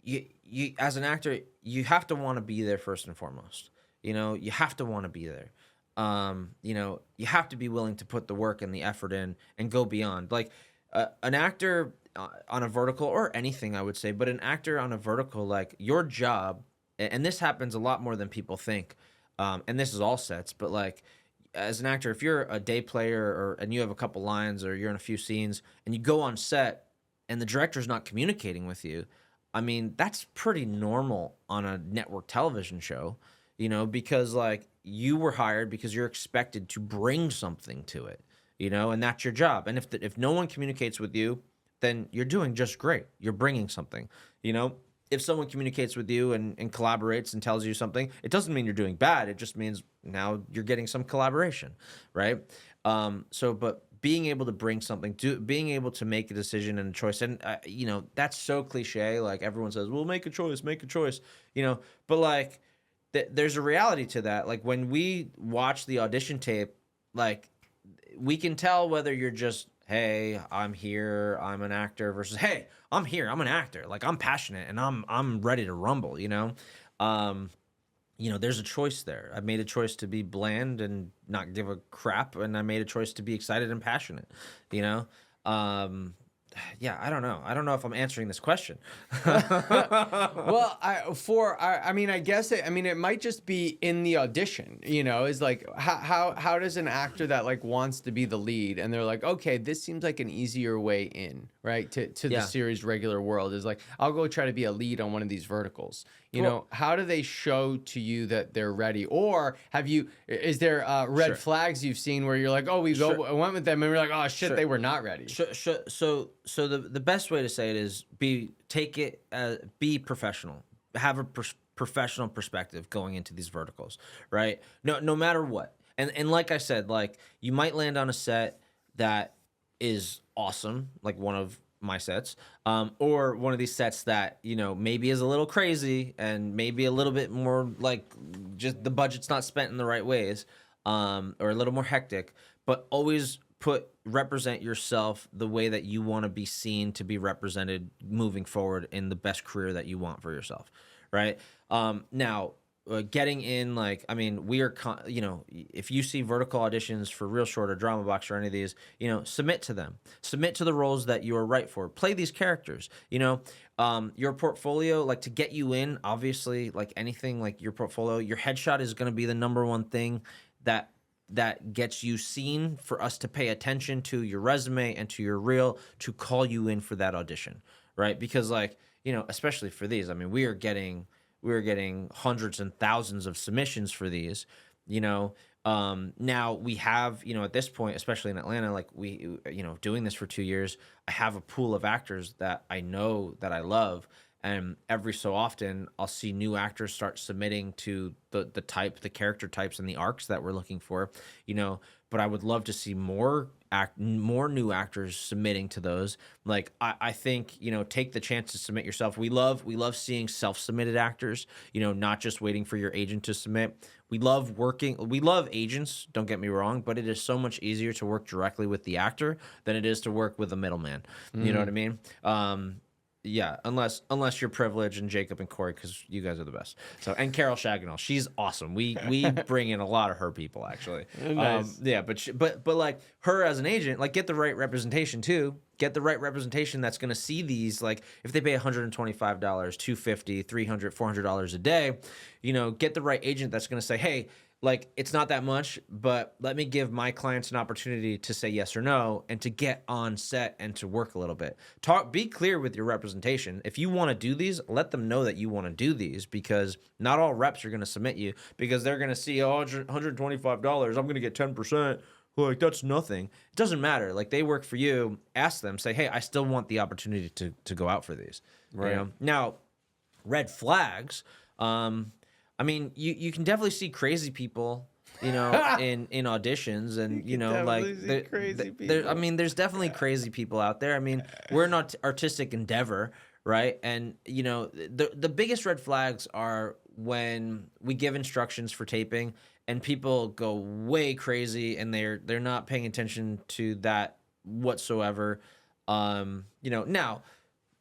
you as an actor, you have to want to be there first and foremost. You have to want to be there. You have to be willing to put the work and the effort in and go beyond. Like an actor on a vertical, or anything, I would say, but an actor on a vertical, like your job, and this happens a lot more than people think. And this is all sets, but like as an actor, if you're a day player and you have a couple lines or you're in a few scenes and you go on set and the director's not communicating with you, I mean, that's pretty normal on a network television show, because like you were hired because you're expected to bring something to it, and that's your job. And if no one communicates with you, then you're doing just great. You're bringing something, If someone communicates with you and collaborates and tells you something, it doesn't mean you're doing bad. It just means now you're getting some collaboration, right? But being able to bring something, being able to make a decision and a choice, and that's so cliche. Like everyone says, "Well, make a choice, But like, there's a reality to that. Like when we watch the audition tape, like we can tell whether you're just, hey, I'm here, I'm an actor, versus, hey, I'm here, I'm an actor. Like I'm passionate and I'm ready to rumble. There's a choice there. I made a choice to be bland and not give a crap, and I made a choice to be excited and passionate. You know, yeah, I don't know. I don't know if I'm answering this question. Well, I mean, I guess it might just be in the audition, is like, how does an actor that like wants to be the lead and they're like, okay, this seems like an easier way in, right, to the series regular world, is like, I'll go try to be a lead on one of these verticals. How do they show to you that they're ready? Or is there red flags you've seen where you're like, oh, went with them and we're like, oh shit, they were not ready? So the best way to say it is be professional. Have a professional perspective going into these verticals, right? No matter what. And like I said, like you might land on a set that is awesome, like one of my sets, or one of these sets that maybe is a little crazy and maybe a little bit more like just the budget's not spent in the right ways, or a little more hectic. But always represent yourself the way that you want to be seen, to be represented moving forward in the best career that you want for yourself, right? Now, getting in, like, I mean, we are, if you see vertical auditions for Real Short or Drama Box or any of these, submit to them. Submit to the roles that you are right for. Play these characters, your portfolio, like to get you in, obviously, like anything, like your portfolio, your headshot is going to be the number one thing that gets you seen, for us to pay attention to your resume and to your reel to call you in for that audition, right? Because like, especially for these, I mean, we are getting hundreds and thousands of submissions for these, now we have, at this point, especially in Atlanta, like we, doing this for 2 years, I have a pool of actors that I know that I love. And every so often, I'll see new actors start submitting to the character types and the arcs that we're looking for, you know. But I would love to see more new actors submitting to those. Like I think, you know, take the chance to submit yourself. We love seeing self-submitted actors, you know, not just waiting for your agent to submit. We love agents, don't get me wrong, but it is so much easier to work directly with the actor than it is to work with a middleman. You know what I mean? Yeah, unless you're privileged and Jacob and Corey, because you guys are the best. So, and Carol Shaganall, she's awesome. We bring in a lot of her people actually. Nice. Yeah, but like her as an agent, like get the right representation too. Get the right representation that's going to see these, like if they pay $125, $250, $300, $400 a day, you know, get the right agent that's going to say, hey, like it's not that much, but let me give my clients an opportunity to say yes or no and to get on set and to work a little bit. Be clear with your representation. If you want to do these, let them know that you want to do these, because not all reps are going to submit you because they're going to see, oh, $125, I'm going to get 10%. Like, that's nothing. It doesn't matter. Like, they work for you. Ask them, say, hey, I still want the opportunity to go out for these. Right. You know? Now, red flags. I mean, you can definitely see crazy people, you know, in auditions, and you know, like crazy people. I mean, there's definitely crazy people out there. I mean, we're an artistic endeavor, right? And you know, the biggest red flags are when we give instructions for taping and people go way crazy and they're not paying attention to that whatsoever. You know, now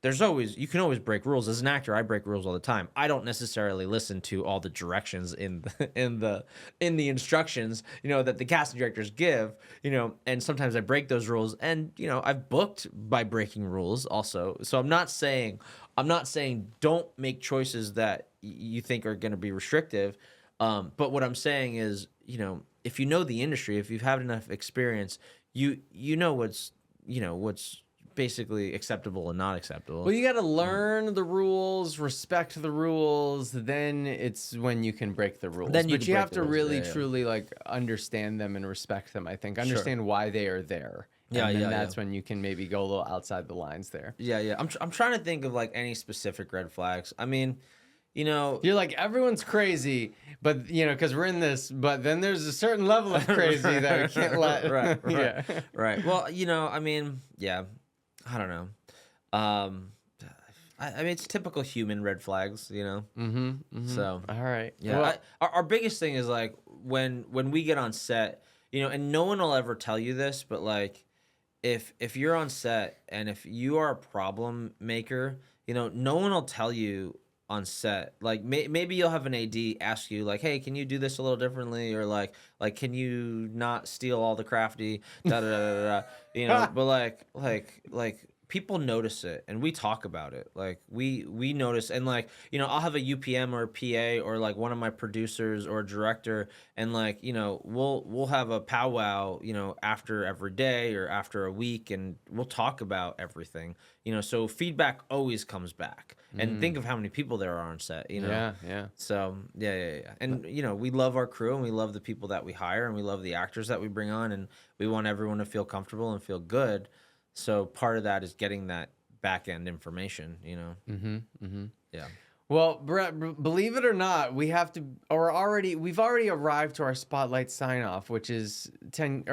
you can always break rules. As an actor, I break rules all the time. I don't necessarily listen to all the directions in the instructions, you know, that the casting directors give, you know, and sometimes I break those rules, and you know, I've booked by breaking rules also. So I'm not saying don't make choices that you think are going to be restrictive. But what I'm saying is, you know, if you know the industry, if you've had enough experience, you know what's basically acceptable and not acceptable. Well, you got to learn the rules, respect the rules. Then it's when you can break the rules. Then you but can you break have the to rules, really, yeah, yeah. truly like understand them and respect them. I think understand why they are there. Yeah, and then yeah, that's yeah. when you can maybe go a little outside the lines there. Yeah. I'm trying to think of like any specific red flags. I mean, you know, You're like, everyone's crazy, but you know, because we're in this. But then there's a certain level of crazy that we can't let. right. Yeah. Right. Well, you know, I mean, yeah, I don't know. I mean, it's typical human red flags, you know. So All right. yeah, Well, our biggest thing is like when we get on set, you know, and no one will ever tell you this, but like if you're on set and if you are a problem maker, you know, no one will tell you on set. Like maybe you'll have an AD ask you like, hey, can you do this a little differently, or like can you not steal all the crafty da da da da da, you know. But like people notice it and we talk about it. Like we notice, and like, you know, I'll have a UPM or a PA or like one of my producers or a director, and like, you know, we'll have a powwow, you know, after every day or after a week, and we'll talk about everything, you know. So feedback always comes back, and think of how many people there are on set, you know. yeah. So yeah. And you know, we love our crew and we love the people that we hire and we love the actors that we bring on, and we want everyone to feel comfortable and feel good. So part of that is getting that back end information, you know. Yeah. Well, Bret, believe it or not, we've already arrived to our spotlight sign off, which is 10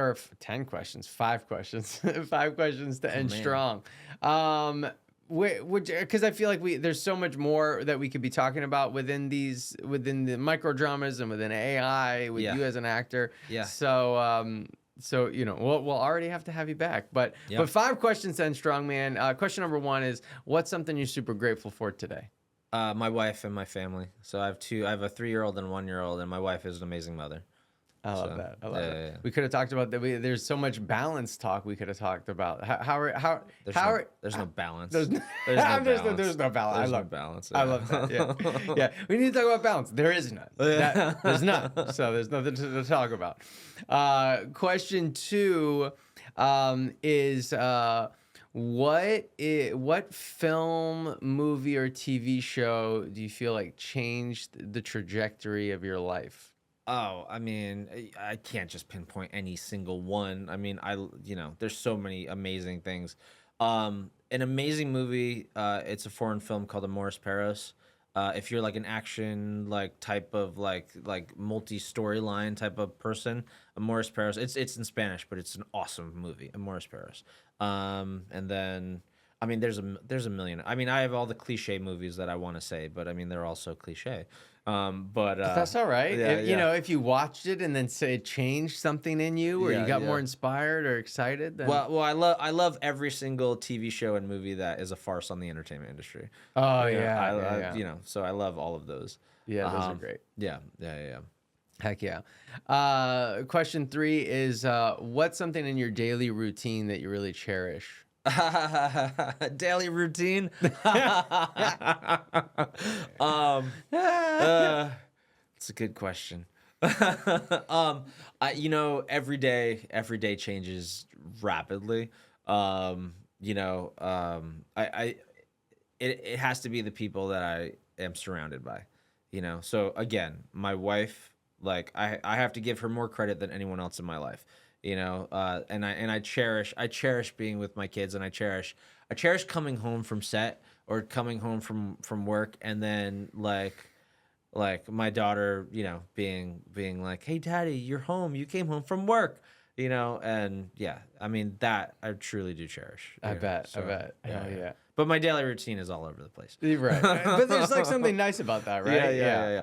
questions, 5 questions, 5 questions to end man. strong. Because I feel like there's so much more that we could be talking about within the micro dramas and within AI with you as an actor. Yeah. So you know, we'll already have to have you back. But 5 questions to end strong, man. Question number 1 is, what's something you're super grateful for today? My wife and my family. So I have a 3-year-old and a 1-year-old, and my wife is an amazing mother. I love that. I love it. Yeah. We could have talked about that. There's so much balance talk we could have talked about. There's no balance. There's no balance. There's no balance. I love balance. I love that. Yeah. Yeah. We need to talk about balance. There is none. There's none. So there's nothing to talk about. Question 2 is what film, movie, or TV show do you feel like changed the trajectory of your life? Oh, I mean, I can't just pinpoint any single one. I mean, you know, there's so many amazing things. an amazing movie. It's a foreign film called Amores Perros. If you're like an action like type of like multi storyline type of person, Amores Perros. It's in Spanish, but it's an awesome movie, Amores Perros. And then I mean, there's a million. I mean, I have all the cliche movies that I want to say, but I mean, they're also cliche. But That's all right. yeah, You know, if you watched it and then say it changed something in you, or you Yeah, got yeah. more inspired or excited, then Well, I love every single TV show and movie that is a farce on the entertainment industry. oh You know, yeah, I yeah, you know, so I love all of those. yeah, those are great. Yeah, yeah, yeah. Heck yeah. Question 3 is what's something in your daily routine that you really cherish? Daily routine. It's a good question. You know, every day changes rapidly. You know, it has to be the people that I am surrounded by. You know, so again, my wife, like I have to give her more credit than anyone else in my life. You know, and I cherish being with my kids, and I cherish coming home from set or coming home from work, and then like my daughter, you know, being like, "Hey, Daddy, you're home. You came home from work." You know, and yeah, I mean that I truly do cherish. I You know, bet. so, Hell yeah. But my daily routine is all over the place. You're right. But there's like something nice about that, right? Yeah.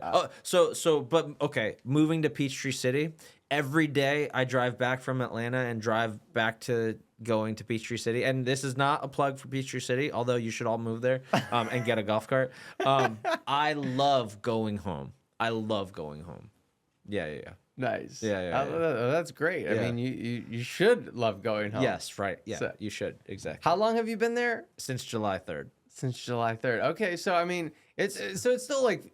But okay, moving to Peachtree City, every day I drive back from Atlanta and drive back to going to Peachtree City. And this is not a plug for Peachtree City, although you should all move there and get a golf cart. I love going home. I love going home. Yeah. Nice. Yeah. That's great. I Yeah. mean, you should love going home. Yes, right. Yeah, So- you should. Exactly. How long have you been there? Since July 3rd. Since July 3rd. Okay, so I mean, it's still like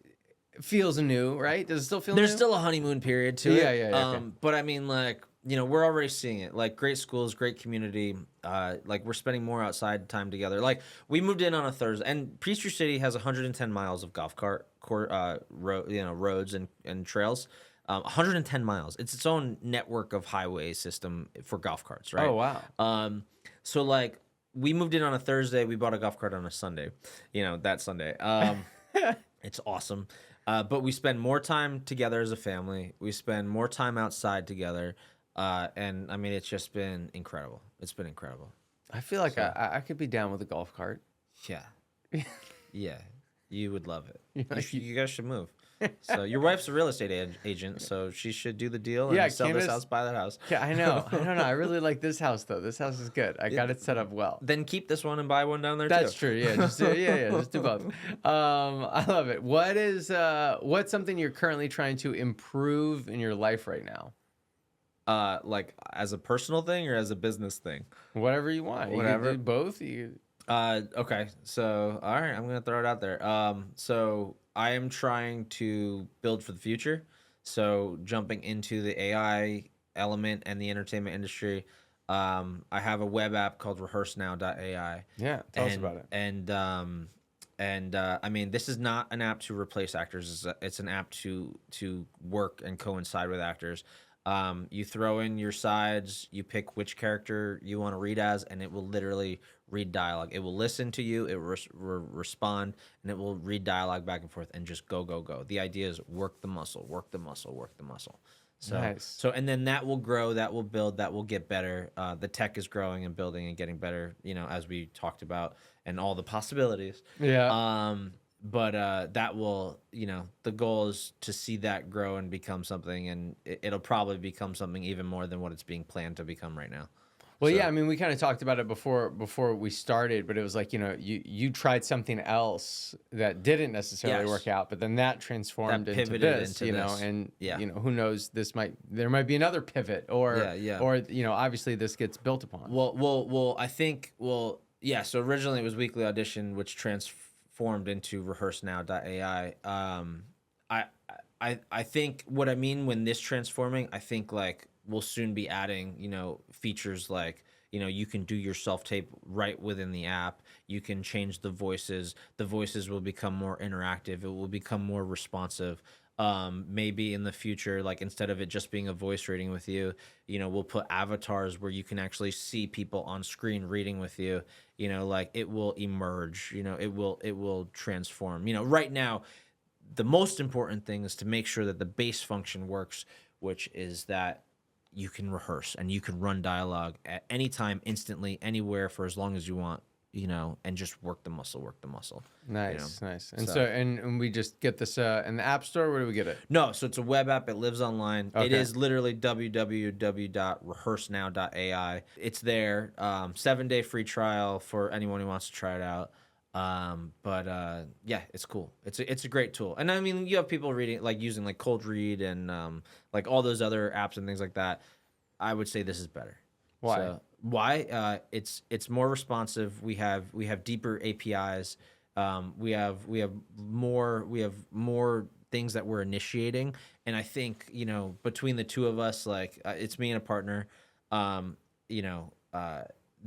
feels new, right? Does it still feel There's new? still a honeymoon period to Yeah, it. yeah, okay. But I mean, like, you know, we're already seeing it. Like, great schools, great community. Like, we're spending more outside time together. Like, we moved in on a Thursday, and Peachtree City has 110 miles of golf cart roads and trails. 110 miles. It's its own network of highway system for golf carts, right? Oh wow. So like we moved in on a Thursday, we bought a golf cart on a Sunday, you know, that Sunday. It's awesome. But we spend more time together as a family. We spend more time outside together. And I mean, it's just been incredible. It's been incredible. I feel like I could be down with a golf cart. Yeah. Yeah. You would love it. Yeah, You guys should move. So your wife's a real estate agent, so she should do the deal and Yeah, sell this Candace- house, buy that house. Yeah, I know. I don't know. I really like this house though. This house is good. I got it set up well. Then keep this one and buy one down there That's too. true. Yeah, just just do both. I love it. What's something you're currently trying to improve in your life right now? Like as a personal thing or as a business thing? Whatever you want. Whatever. You can do both. Okay. So, all right, I'm gonna throw it out there. So I am trying to build for the future. So jumping into the AI element and the entertainment industry. I have a web app called Rehearse Now AI. Yeah, tell us about it. And I mean, this is not an app to replace actors. It's an app to work and coincide with actors. You throw in your sides, you pick which character you want to read as, and it will literally read dialogue. It will listen to you, it will respond, and it will read dialogue back and forth and just go. The idea is work the muscle. So, Nice. so, and then that will grow, that will build, that will get better. The tech is growing and building and getting better, you know, as we talked about, and all the possibilities. Yeah. But that will, you know, the goal is to see that grow and become something, and it'll probably become something even more than what it's being planned to become right now. Well, So- yeah, I mean, we kind of talked about it before we started, but it was like, you know, you tried something else that didn't necessarily Yes. work out, but then that transformed That into pivoted this, into you know, this. and Yeah. you know, who knows, there might be another pivot or Yeah. or you know, obviously this gets built upon. Well, I think, yeah. So originally it was Weekly Audition, which transformed into Rehearse Now AI. I think what I mean when this transforming, I think like we'll soon be adding, you know, features like, you know, you can do your self-tape right within the app. You can change the voices. The voices will become more interactive. It will become more responsive. Maybe in the future, like instead of it just being a voice reading with you, we'll put avatars where you can actually see people on screen reading with you. Like it will emerge. It will transform. Right now, the most important thing is to make sure that the base function works, which is that you can rehearse and you can run dialogue at any time, instantly, anywhere for as long as you want. And just work the muscle. Nice, nice. And So- and we just get this in the App Store. Where do we get it? No, so it's a web app. It lives online. It Okay. is literally www.rehearsenow.ai. It's there. 7-day free trial for anyone who wants to try it out. Yeah, it's cool. It's a great tool. And I mean, you have people reading, like using like Cold Read and like all those other apps and things like that. I would say this is better. Why? Why? It's more responsive. We have deeper APIs. We have more things that we're initiating, and I think between the two of us, like it's me and a partner. The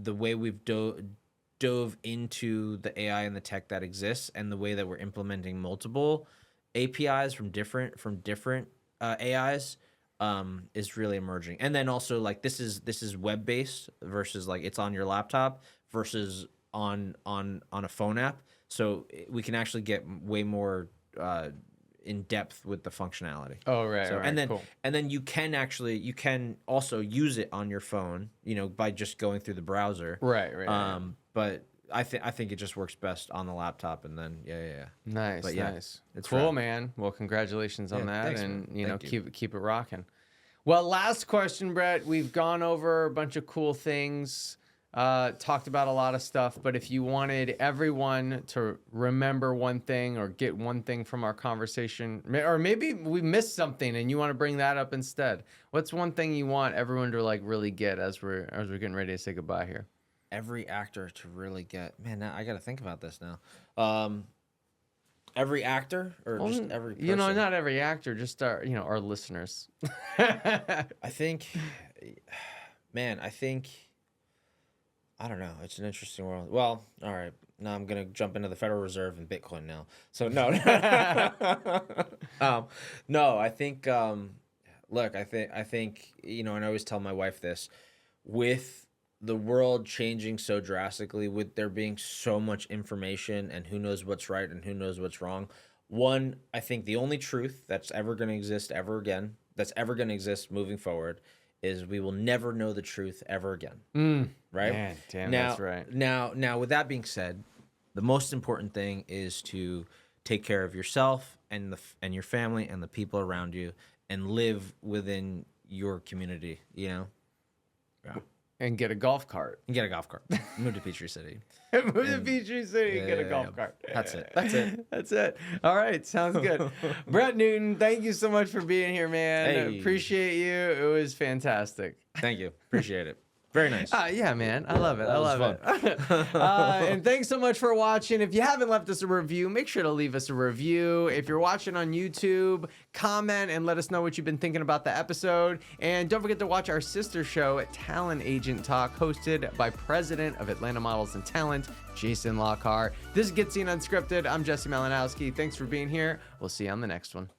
way we've dove into the AI and the tech that exists, and the way that we're implementing multiple APIs from different AIs. Is really emerging. And then also like this is web based versus like it's on your laptop versus on a phone app. So we can actually get way more in depth with the functionality. Oh, right. So, right, and then cool. you can also use it on your phone, by just going through the browser. Right. But I think it just works best on the laptop, and then yeah. Nice, But yeah, nice. it's Cool, rad. man. Well, congratulations on Yeah, that, thanks, and man. Thank you. keep it rocking. Well, last question, Brett. We've gone over a bunch of cool things, talked about a lot of stuff, but if you wanted everyone to remember one thing or get one thing from our conversation, or maybe we missed something and you want to bring that up instead, what's one thing you want everyone to like really get as we're getting ready to say goodbye here? Every actor to really get, man, now I got to think about this now. Every actor or just every person? Not every actor, just our listeners. I think, man, I don't know. It's an interesting world. Well, all right. Now I'm going to jump into the Federal Reserve and Bitcoin now. So no, no, I think, look, I think, and I always tell my wife this, with the world changing so drastically, with there being so much information and who knows what's right and who knows what's wrong. One, I think the only truth that's ever going to exist moving forward is we will never know the truth ever again. Right? Man, damn, now, that's right. Now, with that being said, the most important thing is to take care of yourself and your family and the people around you, and live within your community. Yeah. And get a golf cart. And get a golf cart. Move to Peachtree City. Move to Peachtree City and get a golf cart. That's it. That's it. All right. Sounds good. Brett Newton, thank you so much for being here, man. Hey. Appreciate you. It was fantastic. Thank you. Appreciate it. Very nice. Yeah, man. I love it. I love was it. And thanks so much for watching. If you haven't left us a review, make sure to leave us a review. If you're watching on YouTube, comment and let us know what you've been thinking about the episode. And don't forget to watch our sister show, Talent Agent Talk, hosted by President of Atlanta Models and Talent, Jason Lockhart. This is Get Scene Unscripted. I'm Jesse Malinowski. Thanks for being here. We'll see you on the next one.